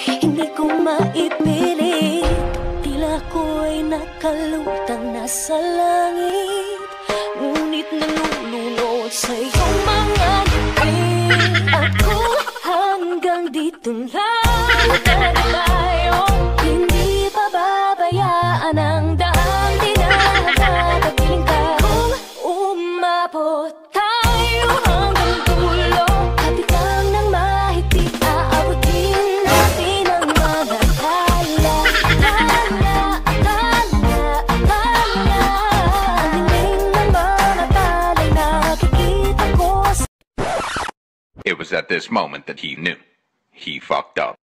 Hindi ko maipilit, tila ko'y nakalutang nasa langit, ngunit nalulunod sa iyong mga ngiti. Ako hanggang dito lang tayo, hindi pababayaan ang daang dinakatapiling ka. Kung umabot tayo hanggang dulo, kapit lang ng mahigpit, aabutin natin ang mga tala. Ang dingding ng mga tala'y nakikita ko. It was at this moment that he knew. He fucked up.